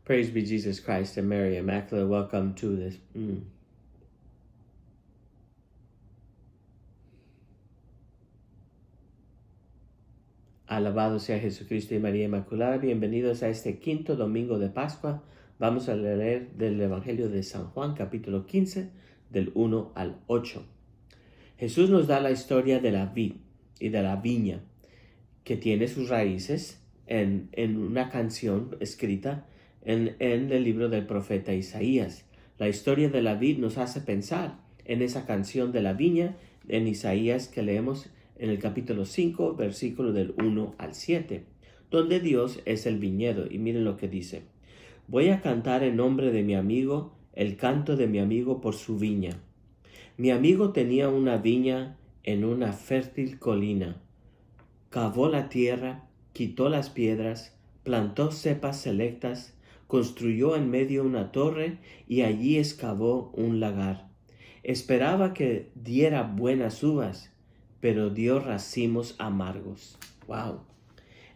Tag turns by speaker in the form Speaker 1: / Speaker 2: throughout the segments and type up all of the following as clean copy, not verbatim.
Speaker 1: Praise be Jesus Christ and Mary Immaculate. Welcome to this. Alabado sea Jesucristo y María Inmaculada. Bienvenidos a este quinto domingo de Pascua. Vamos a leer del Evangelio de San Juan, capítulo 15, del 1 al 8. Jesús nos da la historia de la vid y de la viña, que tiene sus raíces en una canción escrita en el libro del profeta Isaías. La historia de la vid nos hace pensar en esa canción de la viña en Isaías que leemos en el capítulo 5, versículo del 1 al 7, donde Dios es el viñedo. Y miren lo que dice: voy a cantar en nombre de mi amigo, el canto de mi amigo por su viña. Mi amigo tenía una viña en una fértil colina. Cavó la tierra, quitó las piedras, plantó cepas selectas, construyó en medio una torre y allí excavó un lagar. Esperaba que diera buenas uvas, pero dio racimos amargos. ¡Wow!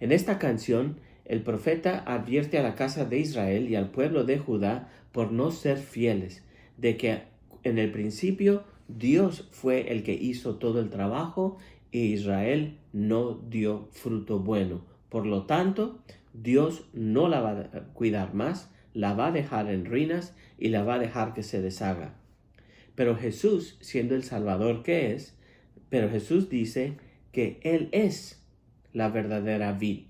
Speaker 1: En esta canción, el profeta advierte a la casa de Israel y al pueblo de Judá por no ser fieles, de que en el principio Dios fue el que hizo todo el trabajo y Israel no dio fruto bueno. Por lo tanto, Dios no la va a cuidar más, la va a dejar en ruinas y la va a dejar que se deshaga. Pero Jesús, siendo el Salvador que es, pero Jesús dice que Él es la verdadera vid,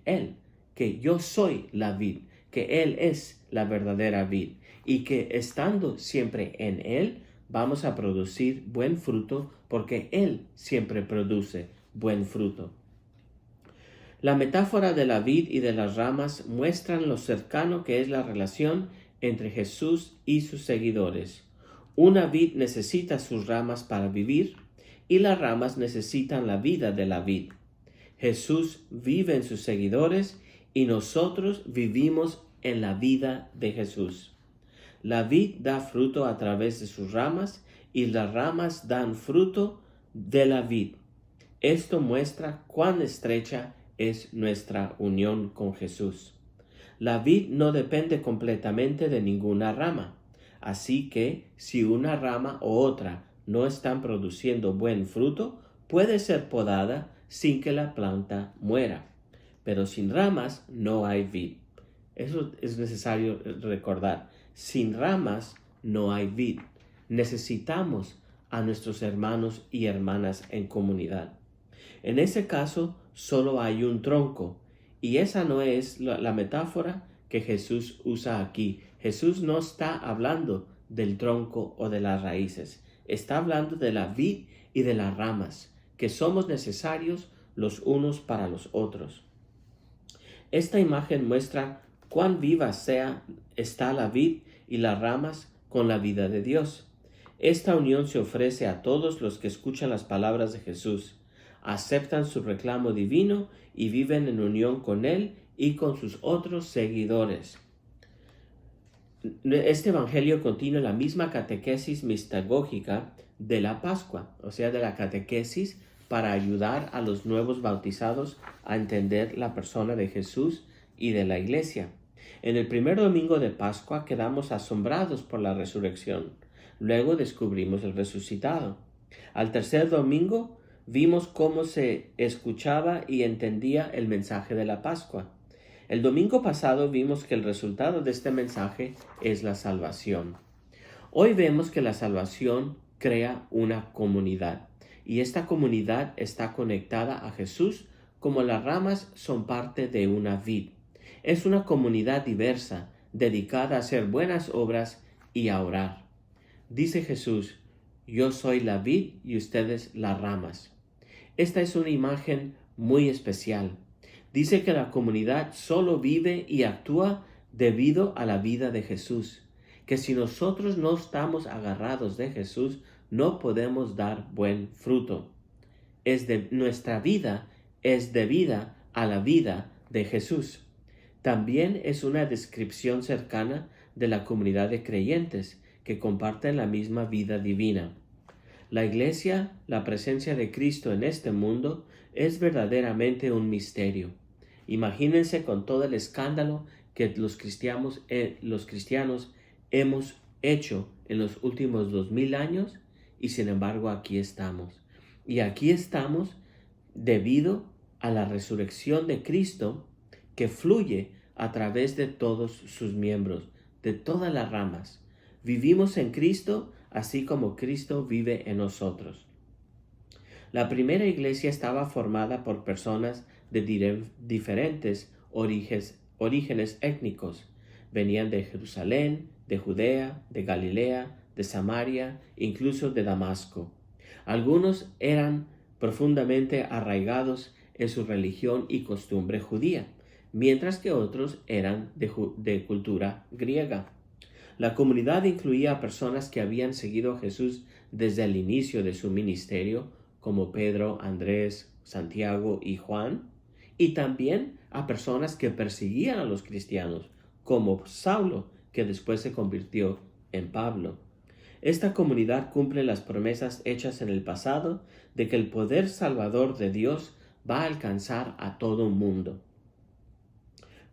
Speaker 1: que yo soy la vid, que Él es la verdadera vid y que estando siempre en Él vamos a producir buen fruto porque Él siempre produce buen fruto. La metáfora de la vid y de las ramas muestran lo cercano que es la relación entre Jesús y sus seguidores. Una vid necesita sus ramas para vivir y las ramas necesitan la vida de la vid. Jesús vive en sus seguidores y nosotros vivimos en la vida de Jesús. La vid da fruto a través de sus ramas y las ramas dan fruto de la vid. Esto muestra cuán estrecha es nuestra unión con Jesús. La vid no depende completamente de ninguna rama, así que si una rama o otra no están produciendo buen fruto, puede ser podada sin que la planta muera. Pero sin ramas no hay vid. Eso es necesario recordar. Sin ramas no hay vid. Necesitamos a nuestros hermanos y hermanas en comunidad. En ese caso, solo hay un tronco. Y esa no es la metáfora que Jesús usa aquí. Jesús no está hablando del tronco o de las raíces. Está hablando de la vid y de las ramas, que somos necesarios los unos para los otros. Esta imagen muestra cuán viva está la vid y las ramas con la vida de Dios. Esta unión se ofrece a todos los que escuchan las palabras de Jesús, aceptan su reclamo divino y viven en unión con Él y con sus otros seguidores. Este evangelio contiene la misma catequesis mistagógica de la Pascua, o sea, de la catequesis para ayudar a los nuevos bautizados a entender la persona de Jesús y de la Iglesia. En el primer domingo de Pascua quedamos asombrados por la resurrección. Luego descubrimos el resucitado. Al tercer domingo vimos cómo se escuchaba y entendía el mensaje de la Pascua. El domingo pasado vimos que el resultado de este mensaje es la salvación. Hoy vemos que la salvación crea una comunidad y esta comunidad está conectada a Jesús como las ramas son parte de una vid. Es una comunidad diversa, dedicada a hacer buenas obras y a orar. Dice Jesús: yo soy la vid y ustedes las ramas. Esta es una imagen muy especial. Dice que la comunidad solo vive y actúa debido a la vida de Jesús, que si nosotros no estamos agarrados de Jesús, no podemos dar buen fruto. Nuestra vida es debida a la vida de Jesús. También es una descripción cercana de la comunidad de creyentes que comparten la misma vida divina. La Iglesia, la presencia de Cristo en este mundo, es verdaderamente un misterio. Imagínense con todo el escándalo que los cristianos hemos hecho en los últimos 2000 años y sin embargo aquí estamos. Y aquí estamos debido a la resurrección de Cristo que fluye a través de todos sus miembros, de todas las ramas. Vivimos en Cristo así como Cristo vive en nosotros. La primera iglesia estaba formada por personas de diferentes orígenes étnicos. Venían de Jerusalén, de Judea, de Galilea, de Samaria, incluso de Damasco. Algunos eran profundamente arraigados en su religión y costumbre judía, mientras que otros eran de cultura griega. La comunidad incluía a personas que habían seguido a Jesús desde el inicio de su ministerio, como Pedro, Andrés, Santiago y Juan, y también a personas que perseguían a los cristianos, como Saulo, que después se convirtió en Pablo. Esta comunidad cumple las promesas hechas en el pasado de que el poder salvador de Dios va a alcanzar a todo mundo.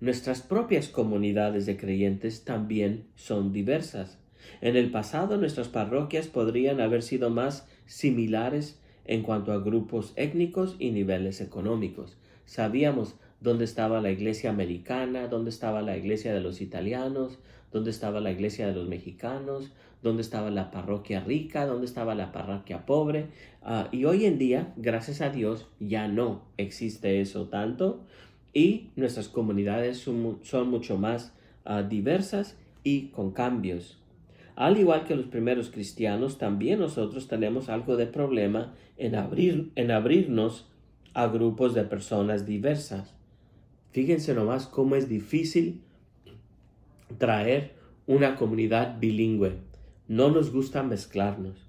Speaker 1: Nuestras propias comunidades de creyentes también son diversas. En el pasado nuestras parroquias podrían haber sido más similares en cuanto a grupos étnicos y niveles económicos. Sabíamos dónde estaba la iglesia americana, dónde estaba la iglesia de los italianos, dónde estaba la iglesia de los mexicanos, dónde estaba la parroquia rica, dónde estaba la parroquia pobre. Y hoy en día, gracias a Dios, ya no existe eso tanto y nuestras comunidades son mucho más diversas y con cambios. Al igual que los primeros cristianos, también nosotros tenemos algo de problema en abrirnos a grupos de personas diversas. Fíjense nomás cómo es difícil traer una comunidad bilingüe. No nos gusta mezclarnos.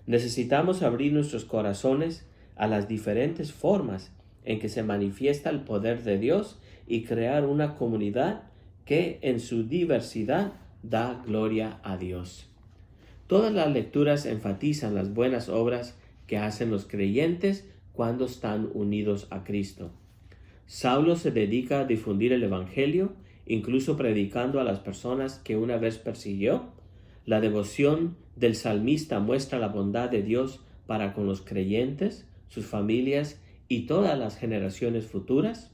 Speaker 1: Necesitamos abrir nuestros corazones a las diferentes formas en que se manifiesta el poder de Dios y crear una comunidad que en su diversidad da gloria a Dios. Todas las lecturas enfatizan las buenas obras que hacen los creyentes cuando están unidos a Cristo. Saulo se dedica a difundir el Evangelio, incluso predicando a las personas que una vez persiguió. La devoción del salmista muestra la bondad de Dios para con los creyentes, sus familias y todas las generaciones futuras.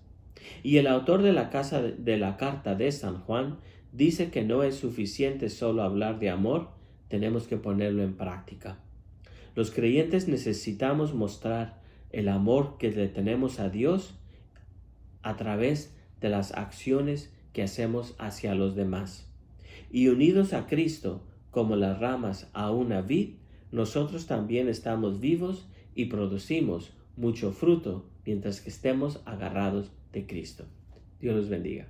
Speaker 1: Y el autor de la carta de San Juan dice que no es suficiente solo hablar de amor, tenemos que ponerlo en práctica. Los creyentes necesitamos mostrar el amor que le tenemos a Dios a través de las acciones que hacemos hacia los demás. Y unidos a Cristo, como las ramas a una vid, nosotros también estamos vivos y producimos mucho fruto mientras que estemos agarrados de Cristo. Dios los bendiga.